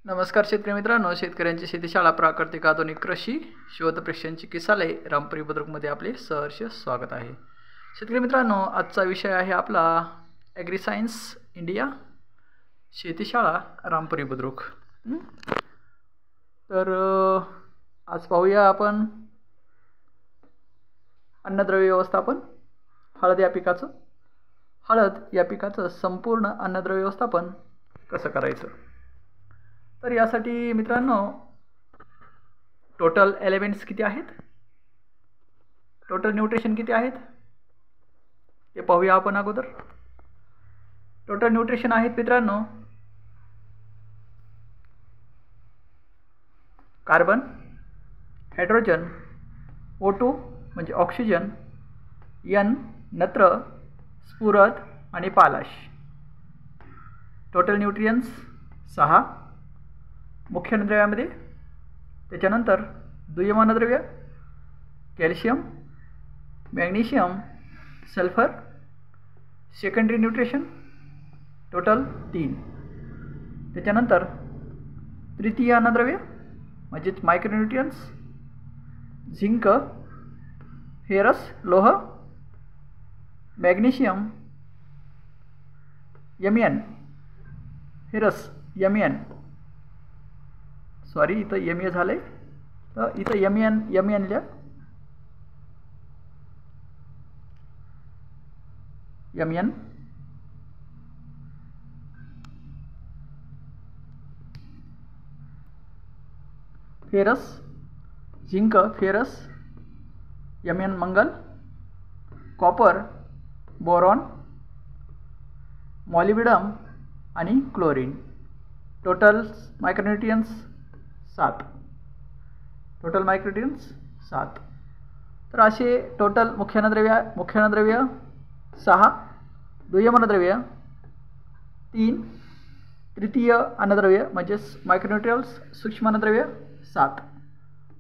नमस्कार शेतकरी मित्रांनो, शेतकऱ्यांची शेतीशाळा प्राकृतिक आधुनिक कृषी शोध प्रशिक्षण चिकित्सालय रामपुरी बुद्रुकमध्ये आपले सहर्ष स्वागत आहे। शेतकरी मित्रांनो, आजचा विषय आहे आपला ॲग्री सायन्स इंडिया शेतीशाळा रामपुरी बुद्रुक। तर आज पाहूया आपण अन्नद्रव्य व्यवस्थापन हळद या पिकाचं संपूर्ण अन्नद्रव्य व्यवस्थापन कसं करायचं। तर यासाठी मित्रांनो टोटल एलिमेंट्स किती आहेत, टोटल न्यूट्रिशन किती आहेत ते पाहूया आपण अगोदर। टोटल न्यूट्रिशन आहेत मित्रांनो कार्बन, हायड्रोजन, O2 म्हणजे ऑक्सिजन, N नत्र, स्फुरद आणि पालाश। टोटल न्यूट्रियंट्स 6 मुख्य अन्नद्रव्यामध्ये। त्याच्यानंतर दुय्यम अन्नद्रव्य calcium, magnesium, sulphur. Secondary nutrition total 3। त्याच्यानंतर तृतीय अन्नद्रव्य म्हणजेच मायक्रोन्यूट्रियंट्स झिंक, फेरस लोह, magnesium, Mn ferrous Mn sorry इथं Ma झालं आहे, तर इथं Mn लिहा Mn। Ferrous zinc, ferrous Mn मंगल, कॉपर, बोरॉन, मॉलिब्डेनम आणि क्लोरीन। टोटल मायक्रोन्यूट्रियंट्स 7। टोटल मायक्रोन्यूट्रियंट्स 7। तर असे टोटल मुख्य अन्नद्रव्य 6, दुय्यम अन्नद्रव्य 3, तृतीय अन्नद्रव्य म्हणजे मायक्रोन्यूट्रियंट्स सूक्ष्म अन्नद्रव्य 7।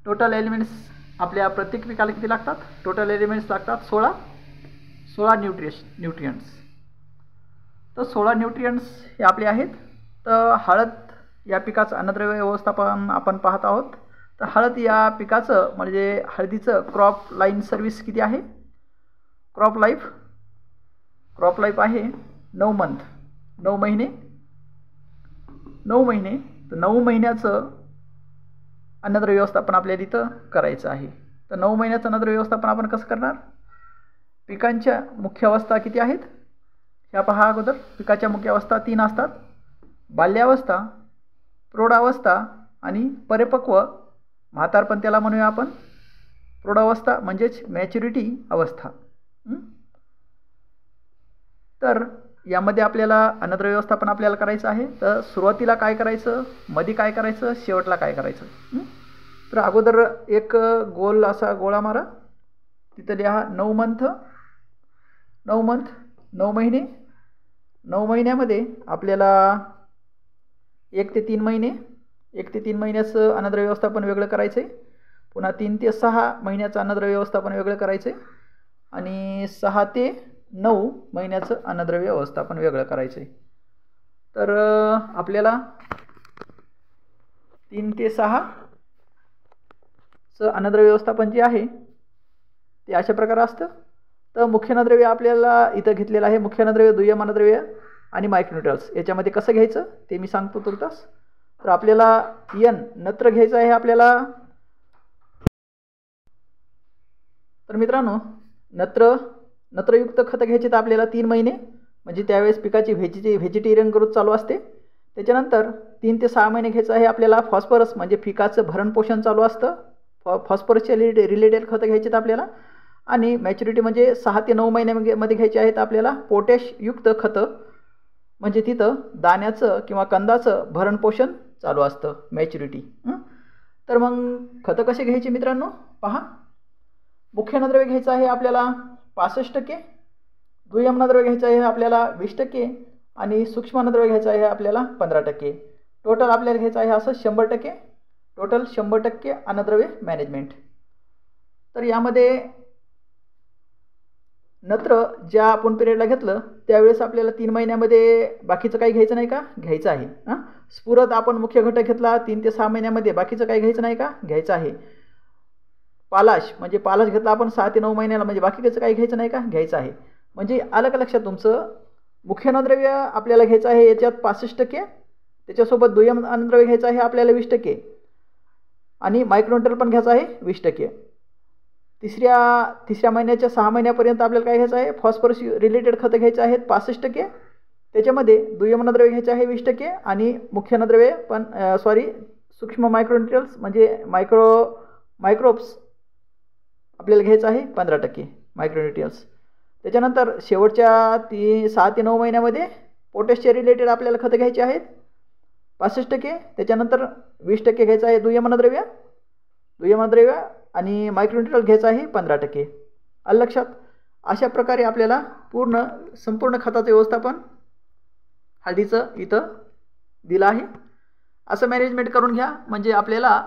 टोटल एलिमेंट्स आपल्या प्रत्येक पिकाला किती लागतात, टोटल एलिमेंट्स लागतात 16 न्यूट्रियंट्स। तर 16 न्यूट्रियंट्स हे आपले आहेत। तर हळद या पिकाचं अन्नद्रव्य व्यवस्थापन आपण पाहत आहोत। तर हळद या पिकाचं म्हणजे हळदीचं क्रॉप लाईन सर्व्हिस किती आहे, क्रॉप लाईफ आहे 9 मंथ, 9 महिने। तर 9 महिन्याचं अन्नद्रव्य व्यवस्थापन आपल्याला इथं करायचं आहे। तर 9 महिन्याचं अन्नद्रव्य व्यवस्थापन आपण कसं करणार, पिकांच्या मुख्य अवस्था किती आहेत ह्या पहा अगोदर। पिकाच्या मुख्य अवस्था 3 असतात, बाल्यावस्था, प्रौढावस्था आणि परिपक्व म्हातारपण, त्याला म्हणूया आपण प्रौढावस्था म्हणजेच मॅच्युरिटी अवस्था। तर यामध्ये आपल्याला अन्नद्रव्य व्यवस्थापन आपल्याला करायचं आहे। तर सुरुवातीला काय करायचं, मध्ये काय करायचं, शेवटला काय करायचं। तर अगोदर एक गोल असा गोळा मारा, तिथं लिहा 9 मंथ, 9 महिने। 9 महिन्यामध्ये आपल्याला 1 ते 3 महिने, 1 ते 3 महिन्याचं अन्नद्रव्य व्यवस्थापन वेगळं करायचं आहे। पुन्हा 3 ते 6 महिन्याचं अन्नद्रव्य व्यवस्थापन वेगळं करायचं आहे आणि 6 ते 9 महिन्याचं अन्नद्रव्य व्यवस्थापन वेगळं करायचं आहे। तर आपल्याला 3 ते 6 चं अन्नद्रव्य व्यवस्थापन जे आहे ते अशा प्रकारे असतं। तर मुख्य अन्नद्रव्य आपल्याला इथं घेतलेलं आहे, मुख्य अन्नद्रव्य, दुय्यम अन्नद्रव्य आणि मायक्रोन्यूट्रियंट्स। याच्यामध्ये कसं घ्यायचं ते मी सांगतो तुर्तास। तर आपल्याला N नत्र घ्यायचं आहे आपल्याला। तर मित्रांनो नत्रयुक्त खतं घ्यायचे तर आपल्याला 3 महिने, म्हणजे त्यावेळेस पिकाची व्हेजिटेरियन ग्रोथ चालू असते। त्याच्यानंतर 3 ते 6 महिने घ्यायचं आहे आपल्याला फॉस्फरस, म्हणजे पिकाचं भरणपोषण चालू असतं, फॉस्फरसच्या रिलेटेड खतं घ्यायचे आहेत आपल्याला। आणि मॅच्युरिटी म्हणजे 6 ते 9 महिन्यामध्ये घ्यायचे आहेत आपल्याला पोटॅशयुक्त खतं, म्हणजे तिथं दाण्याचं किंवा कंदाचं भरणपोषण चालू असतं, मॅच्युरिटी। तर मग खतं कसे घ्यायचे मित्रांनो पहा। मुख्य अन्नद्रव्य घ्यायचं आहे आपल्याला 65%, दुय्यम अन्नद्रव्य घ्यायचं आहे आपल्याला 20% आणि सूक्ष्म अन्नद्रव्य घ्यायचं आहे आपल्याला 15%। टोटल आपल्याला घ्यायचं आहे असं 100%, टोटल 100% अन्नद्रव्य मॅनेजमेंट। तर यामध्ये नत्र ज्या आपण पिरियडला घेतलं त्यावेळेस आपल्याला 3 महिन्यामध्ये बाकीचं काही घ्यायचं नाही का? घ्यायचं आहे. स्फुरद आपण मुख्य घटक घेतला 3 ते 6 महिन्यामध्ये, बाकीचं काही घ्यायचं नाही का? घ्यायचं आहे. पालाश म्हणजे पालाश घेतला आपण 6 ते 9 महिन्याला, म्हणजे बाकीचं काही घ्यायचं नाही का? घ्यायचं आहे. म्हणजे आलं का लक्षात तुमचं? मुख्य अन्नद्रव्य आपल्याला घ्यायचं आहे याच्यात 65%, त्याच्यासोबत दुय्यम अन्नद्रव्य घ्यायचं आहे आपल्याला 20%, आणि मायक्रोन्यूट्रल पण घ्यायचं आहे 20%. तिसऱ्या महिन्याच्या 6 महिन्यापर्यंत आपल्याला काय घ्यायचं आहे? फॉस्फरस रिलेटेड खतं घ्यायचं आहेत 65%, त्याच्यामध्ये दुय्यम अन्नद्रव्य घ्यायचे आहे 20%, आणि मुख्य अन्नद्रव्य पण सूक्ष्म मायक्रोन्यूट्रियल्स म्हणजे मायक्रोब्स आपल्याला घ्यायचं आहे 15% मायक्रोन्यूट्रियल्स. त्याच्यानंतर शेवटच्या 6 ते 9 महिन्यामध्ये पोटॅशच्या रिलेटेड आपल्याला खतं घ्यायची आहेत 65%, त्याच्यानंतर 20% घ्यायचं आहे दुय्यम अन्नद्रव्य आणि मायक्रोन्यूट्रियल घ्यायचं आहे 15%. आलं लक्षात? अशा प्रकारे आपल्याला संपूर्ण खताचं व्यवस्थापन हळदीचं इथं दिलं आहे. असं मॅनेजमेंट करून घ्या म्हणजे आपल्याला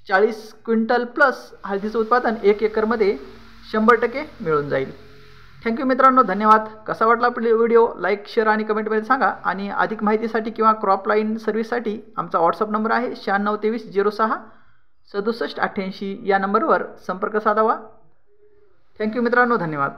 40 क्विंटल प्लस हळदीचं उत्पादन 1 एकरमध्ये 100% मिळून जाईल. थँक्यू मित्रांनो, धन्यवाद. कसा वाटला आपला व्हिडिओ? लाईक, शेअर आणि कमेंटमध्ये सांगा. आणि अधिक माहितीसाठी किंवा क्रॉपलाईन सर्व्हिससाठी आमचा व्हॉट्सअप नंबर आहे 962306 6788 या नंबरवर संपर्क साधावा. थँक्यू मित्रांनो, धन्यवाद.